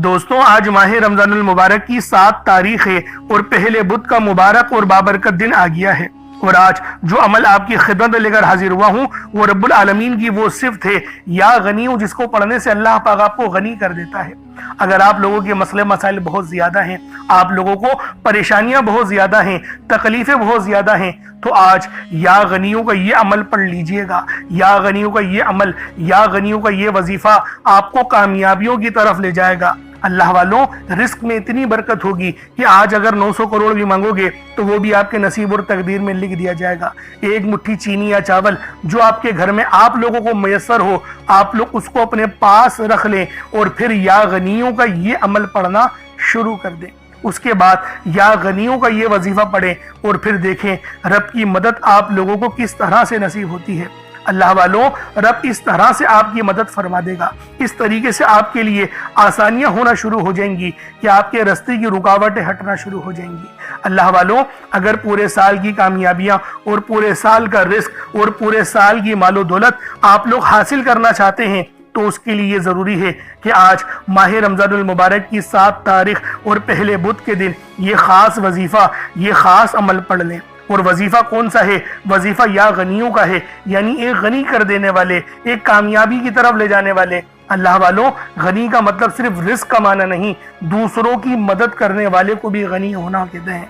دوستوں آج ماہ رمضان المبارک کی 7 تاریخ ہے اور پہلے بدھ کا مبارک اور بابرکت دن آ گیا ہے، اور آج جو عمل آپ کی خدمت لے کر حاضر ہوا ہوں وہ رب العالمین کی وہ صفت ہے یا غنی ہوں، جس کو پڑھنے سے اللہ پاک آپ کو غنی کر دیتا ہے۔ اگر آپ لوگوں کے مسئلے مسائل بہت زیادہ ہیں، آپ لوگوں کو پریشانیاں بہت زیادہ ہیں، تکلیفیں بہت زیادہ ہیں، تو آج یا غنیوں کا یہ عمل پڑھ لیجئے گا۔ یا غنیوں کا یہ عمل، یا غنیوں کا یہ وظیفہ آپ کو کامیابیوں کی طرف لے جائے گا۔ اللہ والوں، رزق میں اتنی برکت ہوگی کہ آج اگر 900 کروڑ بھی مانگو گے تو وہ بھی آپ کے نصیب اور تقدیر میں لکھ دیا جائے گا۔ ایک مٹھی چینی یا چاول جو آپ کے گھر میں آپ لوگوں کو میسر ہو، آپ لوگ اس کو اپنے پاس رکھ لیں اور پھر یا غنیوں کا یہ عمل پڑھنا شروع کر دیں۔ اس کے بعد یا غنیوں کا یہ وظیفہ پڑھیں اور پھر دیکھیں رب کی مدد آپ لوگوں کو کس طرح سے نصیب ہوتی ہے۔ اللہ والوں، رب اس طرح سے آپ کی مدد فرما دے گا، اس طریقے سے آپ کے لیے آسانیاں ہونا شروع ہو جائیں گی کہ آپ کے راستے کی رکاوٹیں ہٹنا شروع ہو جائیں گی۔ اللہ والوں، اگر پورے سال کی کامیابیاں اور پورے سال کا رزق اور پورے سال کی مال و دولت آپ لوگ حاصل کرنا چاہتے ہیں تو اس کے لیے یہ ضروری ہے کہ آج ماہ رمضان المبارک کی 7 تاریخ اور پہلے بدھ کے دن یہ خاص وظیفہ، یہ خاص عمل پڑھ لیں۔ اور وظیفہ کون سا ہے؟ وظیفہ یا غنیوں کا ہے، یعنی ایک غنی کر دینے والے، ایک کامیابی کی طرف لے جانے والے۔ اللہ والوں، غنی کا مطلب صرف رزق کمانا نہیں، دوسروں کی مدد کرنے والے کو بھی غنی ہونا کہتے ہیں۔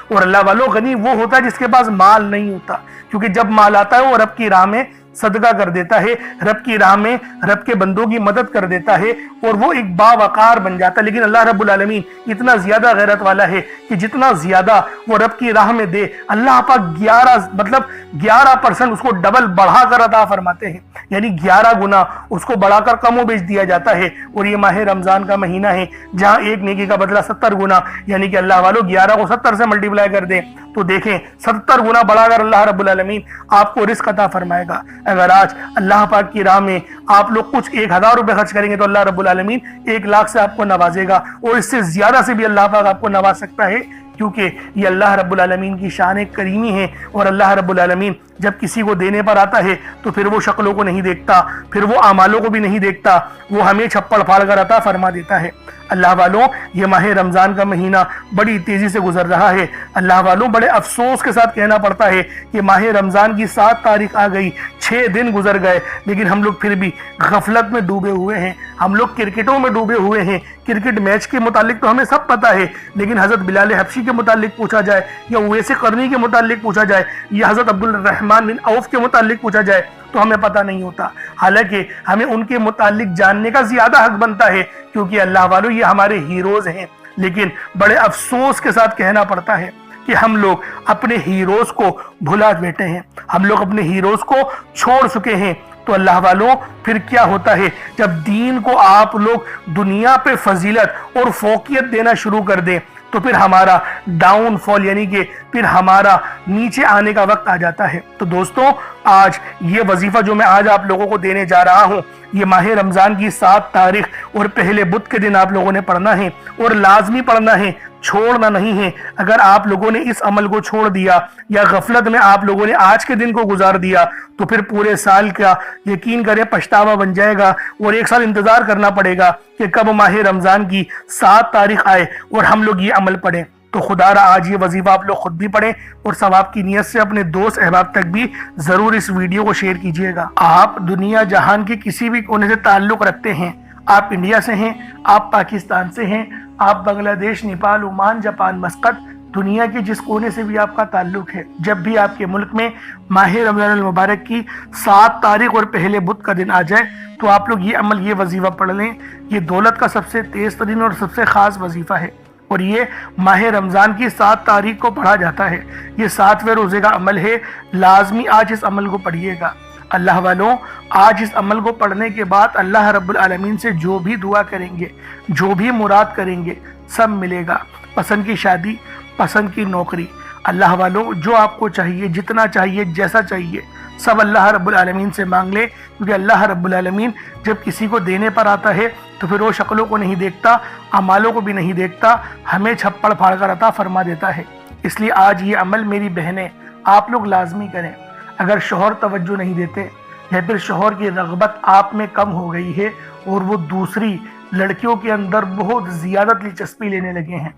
اور اللہ والوں، غنی وہ ہوتا ہے جس کے پاس مال نہیں ہوتا، کیونکہ جب مال آتا ہے وہ رب کی راہ میں صدقہ کر دیتا ہے، رب کی راہ میں رب کے بندوں کی مدد کر دیتا ہے اور وہ ایک باوقار بن جاتا ہے۔ لیکن اللہ رب العالمین اتنا زیادہ غیرت والا ہے کہ جتنا زیادہ وہ رب کی راہ میں دے، اللہ پاک 11% اس کو ڈبل بڑھا کر عطا فرماتے ہیں، یعنی 11 گنا اس کو بڑھا کر کم و بیش دیا جاتا ہے۔ اور یہ ماہ رمضان کا مہینہ ہے جہاں ایک نیکی کا بدلہ 70 گنا، یعنی کہ اللہ والوں 11 کو 70 سے ملٹیپلائی کر دیں تو دیکھیں 70 گنا بڑھا کر اللہ رب العالمین آپ کو رزق عطا فرمائے گا۔ اگر آج اللہ پاک کی راہ میں آپ لوگ کچھ 1000 روپے خرچ کریں گے تو اللہ رب العالمین 1 لاکھ سے آپ کو نوازے گا، اور اس سے زیادہ سے بھی اللہ پاک آپ کو نواز سکتا ہے، کیونکہ یہ اللہ رب العالمین کی شان کریمی ہے۔ اور اللہ رب العالمین جب کسی کو دینے پر آتا ہے تو پھر وہ شکلوں کو نہیں دیکھتا، پھر وہ اعمالوں کو بھی نہیں دیکھتا، وہ ہمیں چھپڑ پھاڑ کر عطا فرما دیتا ہے۔ اللہ والوں، یہ ماہ رمضان کا مہینہ بڑی تیزی سے گزر رہا ہے۔ اللہ والوں، بڑے افسوس کے ساتھ کہنا پڑتا ہے کہ ماہ رمضان کی 7 تاریخ آ گئی، 6 دن گزر گئے، لیکن ہم لوگ پھر بھی غفلت میں ڈوبے ہوئے ہیں، ہم لوگ کرکٹوں میں ڈوبے ہوئے ہیں۔ کرکٹ میچ کے متعلق تو ہمیں سب پتہ ہے، لیکن حضرت بلال حبشی کے متعلق پوچھا جائے یا اویس قرنی کے متعلق پوچھا جائے یا حضرت عبد الرحمن بن عوف کے متعلق پوچھا جائے تو ہمیں پتہ نہیں ہوتا، حالانکہ ہمیں ان کے متعلق جاننے کا زیادہ حق بنتا ہے، کیونکہ اللہ والوں یہ ہمارے ہیروز ہیں۔ لیکن بڑے افسوس کے ساتھ کہنا پڑتا ہے کہ ہم لوگ اپنے ہیروز کو بھلا بیٹھے ہیں، ہم لوگ اپنے ہیروز کو چھوڑ چکے ہیں۔ تو اللہ والوں، پھر کیا ہوتا ہے جب دین کو آپ لوگ دنیا پہ فضیلت اور فوقیت دینا شروع کر دیں تو پھر ہمارا ڈاؤن فال، یعنی کہ پھر ہمارا نیچے آنے کا وقت آ جاتا ہے۔ تو دوستوں، آج یہ وظیفہ جو میں آج آپ لوگوں کو دینے جا رہا ہوں، یہ ماہ رمضان کی 7 تاریخ اور پہلے بدھ کے دن آپ لوگوں نے پڑھنا ہے، اور لازمی پڑھنا ہے، چھوڑنا نہیں ہے۔ اگر آپ لوگوں نے اس عمل کو چھوڑ دیا یا غفلت میں آپ لوگوں نے آج کے دن کو گزار دیا تو پھر پورے سال کا یقین کریں پچھتاوا بن جائے گا، اور 1 سال انتظار کرنا پڑے گا کہ کب ماہ رمضان کی 7 تاریخ آئے اور ہم لوگ یہ عمل پڑھیں۔ تو خدا را آج یہ وظیفہ آپ لوگ خود بھی پڑھیں اور ثواب کی نیت سے اپنے دوست احباب تک بھی ضرور اس ویڈیو کو شیئر کیجئے گا۔ آپ دنیا جہان کے کسی بھی کونے سے تعلق رکھتے ہیں، آپ انڈیا سے ہیں، آپ پاکستان سے ہیں، آپ بنگلہ دیش، نیپال، عمان، جاپان، مسقط، دنیا کے جس کونے سے بھی آپ کا تعلق ہے، جب بھی آپ کے ملک میں ماہ رمضان المبارک کی 7 تاریخ اور پہلے بدھ کا دن آ جائے تو آپ لوگ یہ عمل، یہ وظیفہ پڑھ لیں۔ یہ دولت کا سب سے تیز ترین اور سب سے خاص وظیفہ ہے، اور یہ ماہ رمضان کی 7 تاریخ کو پڑھا جاتا ہے۔ یہ 7ویں روزے کا عمل ہے، لازمی آج اس عمل کو پڑھیے گا۔ اللہ والوں، آج اس عمل کو پڑھنے کے بعد اللہ رب العالمین سے جو بھی دعا کریں گے، جو بھی مراد کریں گے، سب ملے گا۔ پسند کی شادی، پسند کی نوکری، اللہ والوں جو آپ کو چاہیے، جتنا چاہیے، جیسا چاہیے، سب اللہ رب العالمین سے مانگ لے، کیونکہ اللہ رب العالمین جب کسی کو دینے پر آتا ہے تو پھر وہ شکلوں کو نہیں دیکھتا، اعمالوں کو بھی نہیں دیکھتا، ہمیں چھپڑ پھاڑ کر عطا فرما دیتا ہے۔ اس لیے آج یہ عمل میری بہنیں آپ لوگ لازمی کریں۔ اگر شوہر توجہ نہیں دیتے یا پھر شوہر کی رغبت آپ میں کم ہو گئی ہے اور وہ دوسری لڑکیوں کے اندر بہت زیادہ دلچسپی لینے لگے ہیں۔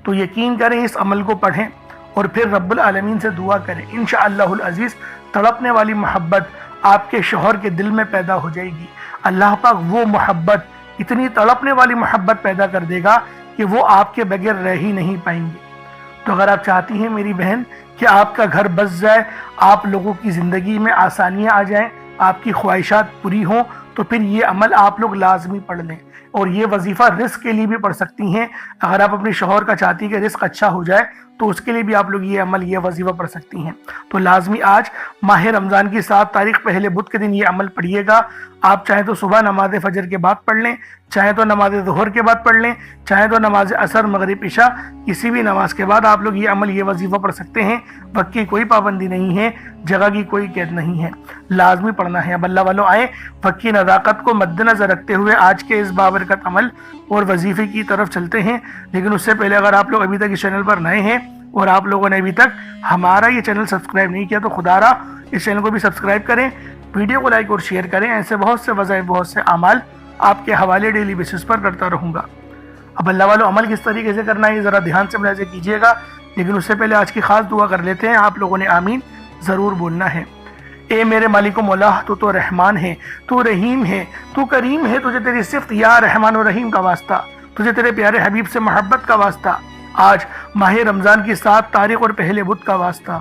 تو یقین کریں، اس عمل کو پڑھیں اور پھر رب العالمین سے دعا کریں، انشاءاللہ العزیز تڑپنے والی محبت آپ کے شوہر کے دل میں پیدا ہو جائے گی۔ اللہ پاک وہ محبت، اتنی تڑپنے والی محبت پیدا کر دے گا کہ وہ آپ کے بغیر رہ ہی نہیں پائیں گے۔ تو اگر آپ چاہتی ہیں میری بہن کہ آپ کا گھر بس جائے، آپ لوگوں کی زندگی میں آسانیاں آ جائیں، آپ کی خواہشات پوری ہوں، تو پھر یہ عمل آپ لوگ لازمی پڑھ لیں۔ اور یہ وظیفہ رزق کے لیے بھی پڑھ سکتی ہیں۔ اگر آپ اپنے شوہر کا چاہتی کہ رزق اچھا ہو جائے تو اس کے لیے بھی آپ لوگ یہ عمل، یہ وظیفہ پڑھ سکتی ہیں۔ تو لازمی آج ماہ رمضان کی 7 تاریخ پہلے بدھ کے دن یہ عمل پڑھیے گا۔ آپ چاہیں تو صبح نماز فجر کے بعد پڑھ لیں، چاہیں تو نماز ظہر کے بعد پڑھ لیں، چاہیں تو نماز عصر مغرب عشاء کسی بھی نماز کے بعد آپ لوگ یہ عمل، یہ وظیفہ پڑھ سکتے ہیں۔ وقت کی کوئی پابندی نہیں ہے، جگہ کی کوئی قید نہیں ہے، لازمی پڑھنا ہے۔ اب اللہ والوں آئیں وقت کی نزاکت کو مد نظر رکھتے ہوئے آج کے اس بابرکت عمل اور وظیفے کی طرف چلتے ہیں۔ لیکن اس سے پہلے اگر آپ لوگ ابھی تک اس چینل پر نئے ہیں اور آپ لوگوں نے ابھی تک ہمارا یہ چینل سبسکرائب نہیں کیا تو خدا را اس چینل کو بھی سبسکرائب کریں، ویڈیو کو لائک اور شیئر کریں۔ ایسے بہت سے وظائف، بہت سے اعمال آپ کے حوالے ڈیلی بیسس پر کرتا رہوں گا۔ اب اللہ والوں عمل کس طریقے سے کرنا ہے یہ ذرا دھیان سے ملاحظہ کیجیے گا، لیکن اس سے پہلے آج کی خاص دعا کر لیتے ہیں۔ آپ لوگوں نے آمین ضرور بولنا ہے۔ اے میرے مالک و مولا، تو رحمان ہے، تو رحیم ہے، تو کریم ہے، تجھے تیری صفت یا رحمان و رحیم کا واسطہ، تجھے تیرے پیارے حبیب سے محبت کا واسطہ، آج ماہ رمضان کی 7 تاریخ اور پہلے بدھ کا واسطہ،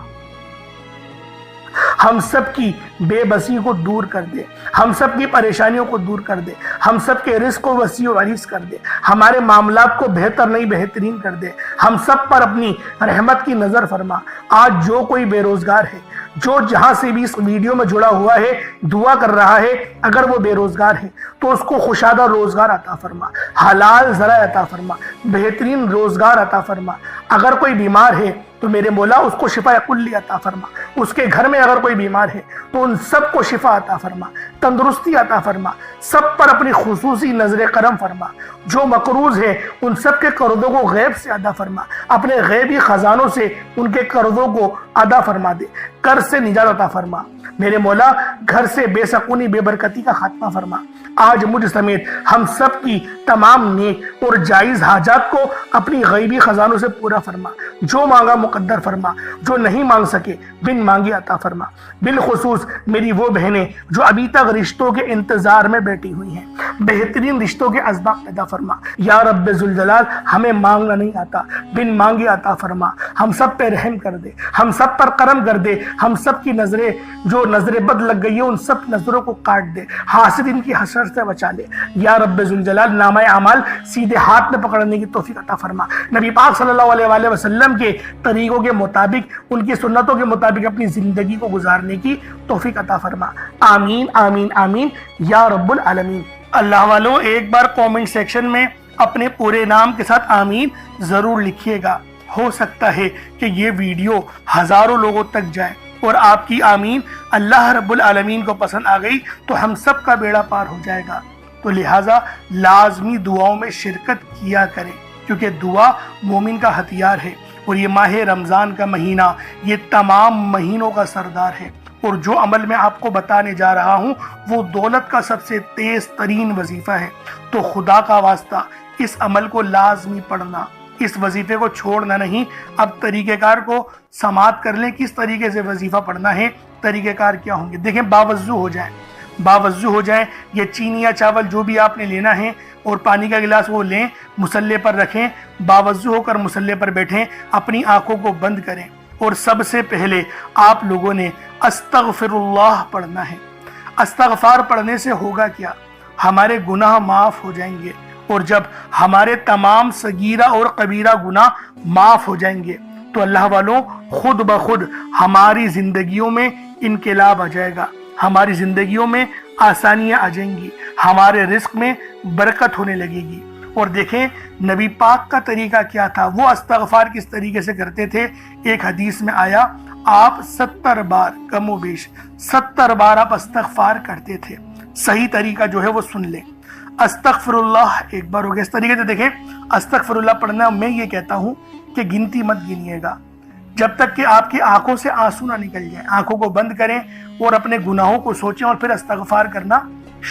ہم سب کی بے بسی کو دور کر دے، ہم سب کی پریشانیوں کو دور کر دے، ہم سب کے رزق کو وسیع و عریض کر دے، ہمارے معاملات کو بہتر نہیں بہترین کر دے، ہم سب پر اپنی رحمت کی نظر فرما۔ آج جو کوئی بے روزگار ہے، جو جہاں سے بھی اس ویڈیو میں جڑا ہوا ہے، دعا کر رہا ہے، اگر وہ بے روزگار ہے تو اس کو خوشادہ روزگار عطا فرما، حلال ذرائع عطا فرما، بہترین روزگار عطا فرما۔ اگر کوئی بیمار ہے تو میرے مولا اس کو شفا کلی عطا فرما، اس کے گھر میں اگر کوئی بیمار ہے تو ان سب کو شفا عطا فرما، تندرستی عطا فرما، سب پر اپنی خصوصی نظر کرم فرما۔ جو مقروض ہے ان سب کے قرضوں کو غیب سے ادا فرما، اپنے غیبی خزانوں سے ان کے قرضوں کو ادا فرما دے، قرض سے نجات عطا فرما۔ میرے مولا گھر سے بے سکونی، بے برکتی کا خاتمہ فرما۔ آج مجھ سمیت ہم سب کی تمام نیک اور جائز حاجات کو اپنی غیبی خزانوں سے پورا فرما۔ جو مانگا مقدر فرما، جو نہیں مانگ سکے بن مانگے عطا فرما۔ بالخصوص میری وہ بہنیں جو ابھی تک رشتوں کے انتظار میں بیٹھی ہوئی ہیں، بہترین رشتوں کے اسباب پیدا فرما۔ یا رب ذوالجلال، ہمیں مانگنا نہیں آتا، بن مانگے عطا فرما۔ ہم سب پہ رحم کر دے، ہم سب پر کرم کر دے، ہم سب کی نظریں جو نظر بد لگ گئی ہے ان سب نظروں کو کاٹ دے، حاسدین کی حسد سے بچا لے۔ یا رب ذوالجلال، نامہ اعمال سیدھے ہاتھ میں پکڑنے کی توفیق عطا فرما۔ نبی پاک صلی اللہ علیہ وآلہ وسلم کے طریقوں کے مطابق، ان کی سنتوں کے مطابق اپنی زندگی کو گزارنے کی توفیق عطا فرما۔ آمین آمین آمین یا رب العالمین۔ اللہ والوں ایک بار کومنٹ سیکشن میں اپنے پورے نام کے ساتھ آمین ضرور لکھیے گا۔ ہو سکتا ہے کہ یہ ویڈیو ہزاروں لوگوں تک جائے اور آپ کی آمین اللہ رب العالمین کو پسند آ گئی تو ہم سب کا بیڑا پار ہو جائے گا۔ تو لہٰذا لازمی دعاؤں میں شرکت کیا کریں، کیونکہ دعا مومن کا ہتھیار ہے، اور یہ ماہ رمضان کا مہینہ یہ تمام مہینوں کا سردار ہے۔ اور جو عمل میں آپ کو بتانے جا رہا ہوں وہ دولت کا سب سے تیز ترین وظیفہ ہے۔ تو خدا کا واسطہ اس عمل کو لازمی پڑھنا، اس وظیفے کو چھوڑنا نہیں۔ اب طریقہ کار کو سماعت کر لیں، کس طریقے سے وظیفہ پڑھنا ہے، طریقہ کار کیا ہوں گے۔ دیکھیں، باوضو ہو جائیں، باوضو ہو جائیں، یہ چینی یا چاول جو بھی آپ نے لینا ہے اور پانی کا گلاس وہ لیں، مصلے پر رکھیں، باوضو ہو کر مصلے پر بیٹھیں، اپنی آنکھوں کو بند کریں، اور سب سے پہلے آپ لوگوں نے استغفر اللہ پڑھنا ہے۔ استغفار پڑھنے سے ہوگا کیا؟ ہمارے گناہ معاف ہو جائیں گے، اور جب ہمارے تمام صغیرہ اور کبیرہ گناہ معاف ہو جائیں گے تو اللہ والوں خود بخود ہماری زندگیوں میں انقلاب آ جائے گا، ہماری زندگیوں میں آسانیاں آ جائیں گی، ہمارے رزق میں برکت ہونے لگے گی۔ اور دیکھیں نبی پاک کا طریقہ کیا تھا، وہ استغفار کس طریقے سے کرتے تھے۔ ایک حدیث میں آیا آپ 70 بار کم و بیش 70 بار آپ استغفار کرتے تھے۔ صحیح طریقہ جو ہے وہ سن لیں۔ استغفر اللہ ایک بار ہو گیا۔ اس طریقے سے دیکھیں استغفر اللہ پڑھنا، میں یہ کہتا ہوں کہ گنتی مت گنیے گا جب تک کہ آپ کی آنکھوں سے آنسو نہ نکل جائیں۔ آنکھوں کو بند کریں اور اپنے گناہوں کو سوچیں اور پھر استغفار کرنا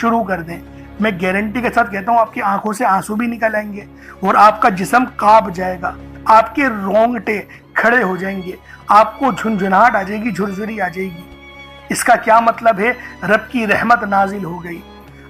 شروع کر دیں۔ میں گارنٹی کے ساتھ کہتا ہوں آپ کی آنکھوں سے آنسو بھی نکل آئیں گے اور آپ کا جسم کانپ جائے گا، آپ کے رونگٹے کھڑے ہو جائیں گے، آپ کو جھنجھناہٹ آ جائے گی، جھرجھری آ جائے گی۔ اس کا کیا مطلب ہے؟ رب کی رحمت نازل ہو گئی،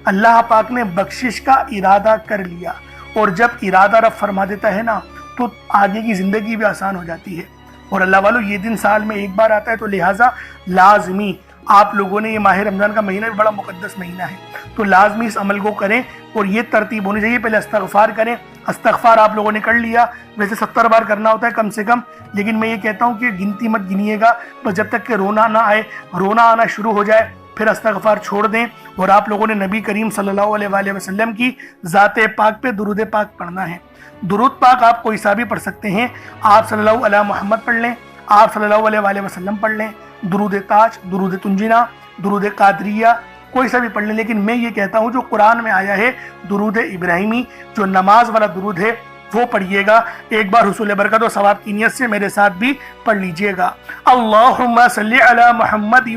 اللہ پاک نے بخشش کا ارادہ کر لیا، اور جب ارادہ رب فرما دیتا ہے نا تو آگے کی زندگی بھی آسان ہو جاتی ہے۔ اور اللہ والو یہ دن سال میں ایک بار آتا ہے، تو لہٰذا لازمی آپ لوگوں نے، یہ ماہ رمضان کا مہینہ بھی بڑا مقدس مہینہ ہے، تو لازمی اس عمل کو کریں، اور یہ ترتیب ہونی چاہیے، پہلے استغفار کریں۔ استغفار آپ لوگوں نے کر لیا، ویسے 70 بار کرنا ہوتا ہے کم سے کم، لیکن میں یہ کہتا ہوں کہ گنتی مت گنیے گا، بس جب تک کہ رونا نہ آئے، رونا آنا شروع ہو جائے پھر استغفار چھوڑ دیں، اور آپ لوگوں نے نبی کریم صلی اللہ علیہ وآلہ وسلم کی ذات پاک پہ درود پاک پڑھنا ہے۔ درود پاک آپ کوئی سا بھی پڑھ سکتے ہیں، آپ صلی اللہ علیہ محمد پڑھ لیں، آپ صلی اللہ علیہ وآلہ وسلم پڑھ لیں، درود تاج، درود تنجینا، درود قادریہ، کوئی سا بھی پڑھ لیں، لیکن میں یہ کہتا ہوں جو قرآن میں آیا ہے درود ابراہیمی، جو نماز والا درود ہے وہ پڑھیے گا۔ ایک بار حصول برکت و ثواب کی نیت سے میرے ساتھ بھی پڑھ لیجئے گا۔ اللہم صلی علی محمد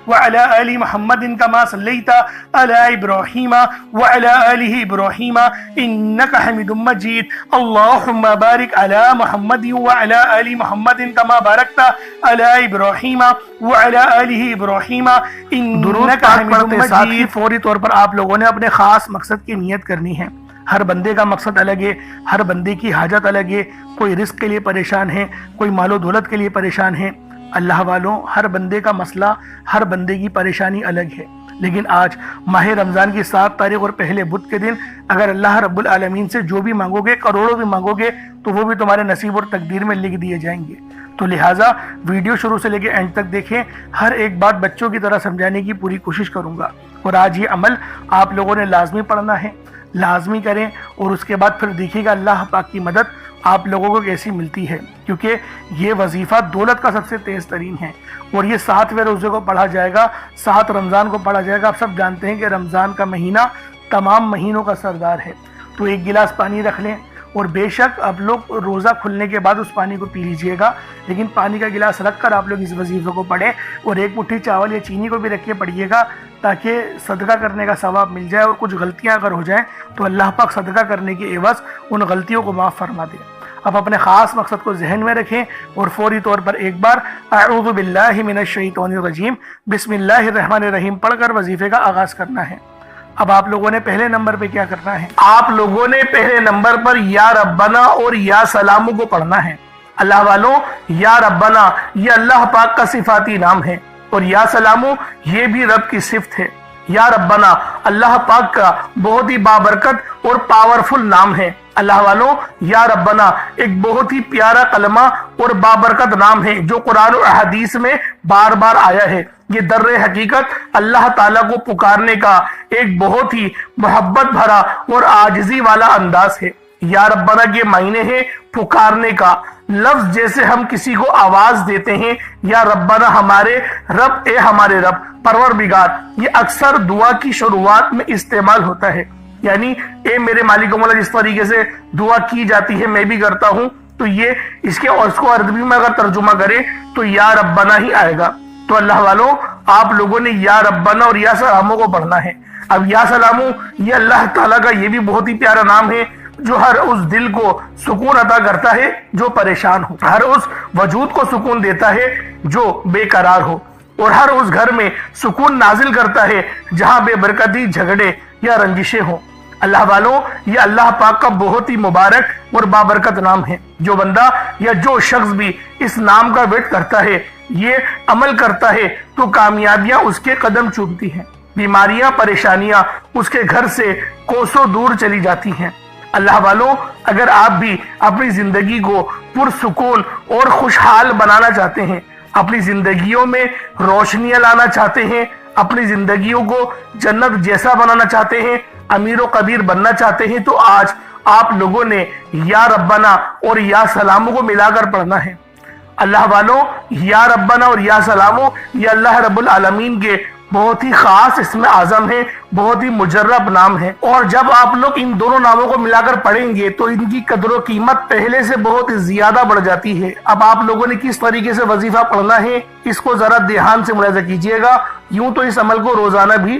وعلی آل محمد کما صلیت علی ابراہیم وعلی آل ابراہیم انک حمید مجید۔ اللہم بارک علی محمد وعلی آل محمد کما بارکت علی ابراہیم وعلی آل ابراہیم انک حمید مجید۔ فوری طور پر آپ لوگوں نے اپنے خاص مقصد کی نیت کرنی ہے۔ ہر بندے کا مقصد الگ ہے، ہر بندے کی حاجت الگ ہے، کوئی رزق کے لیے پریشان ہے، کوئی مال و دولت کے لیے پریشان ہے۔ اللہ والوں، ہر بندے کا مسئلہ، ہر بندے کی پریشانی الگ ہے، لیکن آج ماہ رمضان کی 7 تاریخ اور پہلے بدھ کے دن اگر اللہ رب العالمین سے جو بھی مانگو گے، کروڑوں بھی مانگو گے، تو وہ بھی تمہارے نصیب اور تقدیر میں لکھ دیے جائیں گے۔ تو لہٰذا ویڈیو شروع سے لے کے اینڈ تک دیکھیں، ہر ایک بات بچوں کی طرح سمجھانے کی پوری کوشش کروں گا، اور آج یہ عمل آپ لوگوں نے لازمی پڑھنا ہے، لازمی کریں، اور اس کے بعد پھر دیکھیے گا اللہ پاک کی مدد آپ لوگوں کو کیسی ملتی ہے، کیونکہ یہ وظیفہ دولت کا سب سے تیز ترین ہے، اور یہ 7ویں روزے کو پڑھا جائے گا، 7 رمضان کو پڑھا جائے گا۔ آپ سب جانتے ہیں کہ رمضان کا مہینہ تمام مہینوں کا سردار ہے، تو ایک گلاس پانی رکھ لیں، اور بے شک آپ لوگ روزہ کھلنے کے بعد اس پانی کو پی لیجئے گا، لیکن پانی کا گلاس رکھ کر آپ لوگ اس وظیفے کو پڑھیں، اور ایک مٹھی چاول یا چینی کو بھی رکھ کے پڑھیے گا، تاکہ صدقہ کرنے کا ثواب مل جائے، اور کچھ غلطیاں اگر ہو جائیں تو اللہ پاک صدقہ کرنے کے عوض ان غلطیوں کو معاف فرما دے۔ اب اپنے خاص مقصد کو ذہن میں رکھیں، اور فوری طور پر ایک بار اعوذ باللہ من الشیطان الرجیم بسم اللہ الرحمن الرحیم پڑھ کر وظیفے کا آغاز کرنا ہے۔ اب آپ لوگوں نے پہلے نمبر پہ کیا کرنا ہے؟ آپ لوگوں نے پہلے نمبر پر یا ربنا اور یا سلامو کو پڑھنا ہے۔ اللہ والوں، یا ربنا یہ اللہ پاک کا صفاتی نام ہے، اور یا سلامو یہ بھی رب کی صفت ہے۔ یا ربنا اللہ پاک کا بہت ہی بابرکت اور پاورفل نام ہے۔ اللہ والوں، یا ربنا ایک بہت ہی پیارا کلمہ اور بابرکت نام ہے، جو قرآن و احادیث میں بار بار آیا ہے۔ یہ در حقیقت اللہ تعالیٰ کو پکارنے کا ایک بہت ہی محبت بھرا اور عاجزی والا انداز ہے۔ یا ربنا کے معنی ہے پکارنے کا، لفظ جیسے ہم کسی کو آواز دیتے ہیں، یا ربنا ہمارے رب، اے ہمارے رب، پروردگار، یہ اکثر دعا کی شروعات میں استعمال ہوتا ہے، یعنی اے میرے مالک و مولا، جس طریقے سے دعا کی جاتی ہے میں بھی کرتا ہوں، تو یہ اس کو عربی میں اگر ترجمہ کرے تو یا ربنا ہی آئے گا۔ تو اللہ والوں، آپ لوگوں نے یا ربنا اور یا سلامو کو پڑھنا ہے۔ اب یا سلامو یہ اللہ تعالیٰ کا یہ بھی بہت ہی پیارا نام ہے، جو ہر اس دل کو سکون عطا کرتا ہے جو پریشان ہو، ہر اس وجود کو سکون دیتا ہے جو بے قرار ہو، اور ہر اس گھر میں سکون نازل کرتا ہے جہاں بے برکتی، جھگڑے یا رنجشیں ہوں۔ اللہ والوں، یہ اللہ پاک کا بہت ہی مبارک اور بابرکت نام ہے۔ جو بندہ یا جو شخص بھی اس نام کا ورد کرتا ہے، یہ عمل کرتا ہے، تو کامیابیاں اس کے قدم چومتی ہیں، بیماریاں، پریشانیاں اس کے گھر سے کوسوں دور چلی جاتی ہیں۔ اللہ والوں، اگر آپ بھی اپنی زندگی کو پرسکون اور خوشحال بنانا چاہتے ہیں، اپنی زندگیوں میں روشنیاں لانا چاہتے ہیں، اپنی زندگیوں کو جنت جیسا بنانا چاہتے ہیں، امیر و قدیر بننا چاہتے ہیں، تو آج آپ لوگوں نے یا ربنا اور یا سلامو کو ملا کر پڑھنا ہے۔ اللہ والوں، یا ربنا اور یا سلامو یہ اللہ رب العالمین کے بہت ہی خاص اسم اعظم ہے، بہت ہی مجرب نام ہے، اور جب آپ لوگ ان دونوں ناموں کو ملا کر پڑھیں گے تو ان کی قدر و قیمت پہلے سے بہت زیادہ بڑھ جاتی ہے۔ اب آپ لوگوں نے کس طریقے سے وظیفہ پڑھنا ہے، اس کو ذرا دھیان سے ملاحظہ کیجئے گا۔ یوں تو اس عمل کو روزانہ بھی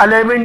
11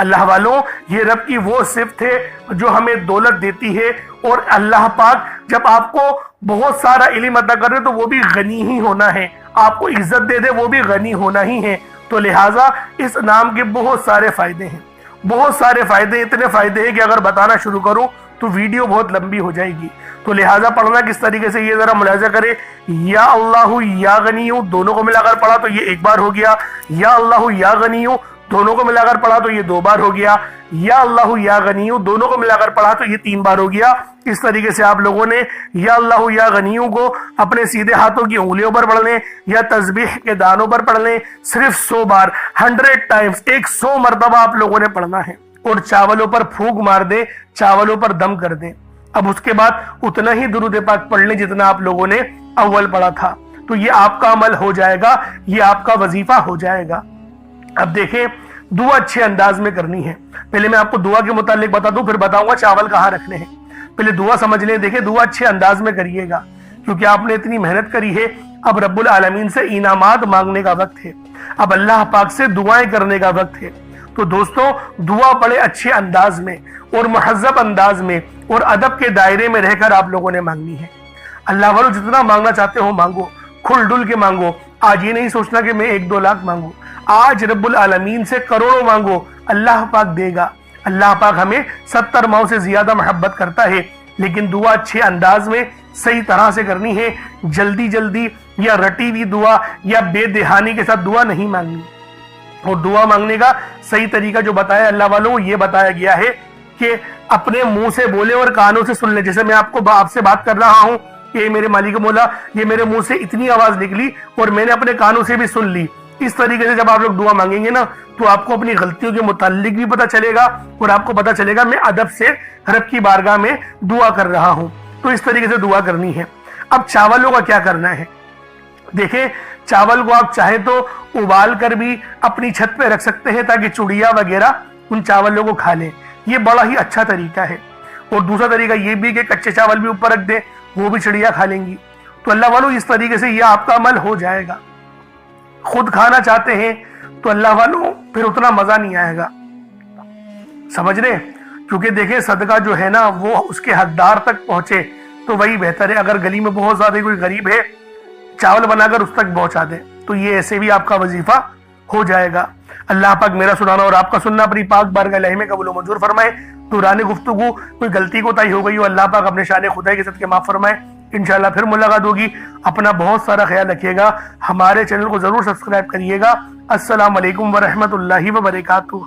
اللہ والوں یہ رب کی وہ صفت ہے جو ہمیں دولت دیتی ہے، اور اللہ پاک جب آپ کو بہت سارا علم عطا کر دے تو وہ بھی غنی ہی ہونا ہے، آپ کو عزت دے دے وہ بھی غنی ہونا ہی ہے۔ تو لہٰذا اس نام کے بہت سارے فائدے ہیں، بہت سارے فائدے، اتنے فائدے ہیں کہ اگر بتانا شروع کروں تو ویڈیو بہت لمبی ہو جائے گی۔ تو لہٰذا پڑھنا کس طریقے سے یہ ذرا ملاحظہ کرے، یا اللہ یا غنی دونوں کو ملا کر پڑھا تو یہ ایک بار ہو گیا، یا اللہ یا غنی دونوں کو ملا کر پڑھا تو یہ 2 بار ہو گیا، یا اللہ یا غنی دونوں کو ملا کر پڑھا تو یہ 3 بار ہو گیا۔ اس طریقے سے آپ لوگوں نے یا اللہ یا غنی کو اپنے سیدھے ہاتھوں کی انگلیوں پر پڑھ لیں یا تسبیح کے دانوں پر پڑھ لیں، صرف 100 بار، 100 ٹائمز، 100 مرتبہ آپ لوگوں نے پڑھنا ہے، اور چاولوں پر پھونک مار دیں، چاولوں پر دم کر دیں۔ اب اس کے بعد اتنا ہی درود پاک پڑھ لیں جتنا آپ لوگوں نے اول پڑھا تھا، تو یہ آپ کا عمل ہو جائے گا، یہ آپ کا وظیفہ ہو جائے گا۔ اب دیکھیں دعا اچھے انداز میں کرنی ہے۔ پہلے میں آپ کو دعا کے متعلق بتا دوں، پھر بتاؤں گا چاول کہاں رکھنے ہیں۔ پہلے دعا سمجھ لیں۔ دیکھیں دعا اچھے انداز میں کریے گا، کیونکہ آپ نے اتنی محنت کری ہے، اب رب العالمین سے انعامات مانگنے کا وقت ہے، اب اللہ پاک سے دعائیں کرنے کا وقت ہے۔ تو دوستو دعا پڑھے اچھے انداز میں اور مہذب انداز میں اور ادب کے دائرے میں رہ کر آپ لوگوں نے مانگنی ہے۔ اللہ والوں جتنا مانگنا چاہتے ہو مانگو، کھل ڈل کے مانگو۔ آج یہ نہیں سوچنا کہ میں 1-2 لاکھ مانگوں، آج رب العالمین سے کروڑوں مانگو، اللہ پاک دے گا۔ اللہ پاک ہمیں 70 ماؤں سے زیادہ محبت کرتا ہے، لیکن دعا اچھے انداز میں صحیح طرح سے کرنی ہے۔ جلدی جلدی یا رٹی ہوئی دعا یا بے دہانی کے ساتھ دعا نہیں مانگنی۔ اور دعا مانگنے کا صحیح طریقہ جو بتایا اللہ والوں، یہ بتایا گیا ہے کہ اپنے منہ سے بولے اور کانوں سے سن لے۔ جیسے میں آپ سے بات کر رہا ہوں کہ میرے مالک مولا، یہ میرے منہ سے اتنی آواز نکلی اور میں نے اپنے کانوں سے بھی سن لی۔ اس طریقے سے جب آپ لوگ دعا مانگیں گے نا تو آپ کو اپنی غلطیوں کے متعلق بھی پتہ چلے گا، اور آپ کو پتہ چلے گا میں ادب سے رب کی بارگاہ میں دعا کر رہا ہوں۔ تو اس طریقے سے دعا کرنی ہے۔ اب چاولوں کا کیا کرنا ہے؟ دیکھیں چاول کو آپ چاہے تو ابال کر بھی اپنی چھت پہ رکھ سکتے ہیں تاکہ چڑیا وغیرہ ان چاولوں کو کھا لیں، یہ بڑا ہی اچھا طریقہ ہے۔ اور دوسرا طریقہ یہ بھی کہ کچے چاول بھی اوپر رکھ دیں، وہ بھی چڑیا کھا لیں گی۔ تو اللہ والوں اس طریقے سے یہ آپ کا عمل ہو جائے گا۔ خود کھانا چاہتے ہیں تو اللہ والوں پھر اتنا مزہ نہیں آئے گا، سمجھ رہے؟ کیونکہ دیکھیں صدقہ جو ہے نا وہ اس کے حقدار تک پہنچے تو وہی بہتر ہے۔ اگر گلی میں بہت زیادہ کوئی غریب ہے، چاول بنا کر اس تک پہنچا دے تو یہ ایسے بھی آپ کا وظیفہ ہو جائے گا۔ اللہ پاک میرا سنانا اور آپ کا سننا اپنی پاک بارگاہ الہی میں قبول و منظور فرمائے۔ دوران گفتگو کوئی غلطی کوتاہی ہو گئی ہو، اللہ پاک اپنے شان خدائی کے صدقے معاف فرمائے۔ انشاءاللہ پھر ملاقات ہوگی۔ اپنا بہت سارا خیال رکھیے گا، ہمارے چینل کو ضرور سبسکرائب کریے گا۔ السلام علیکم ورحمۃ اللہ وبرکاتہ۔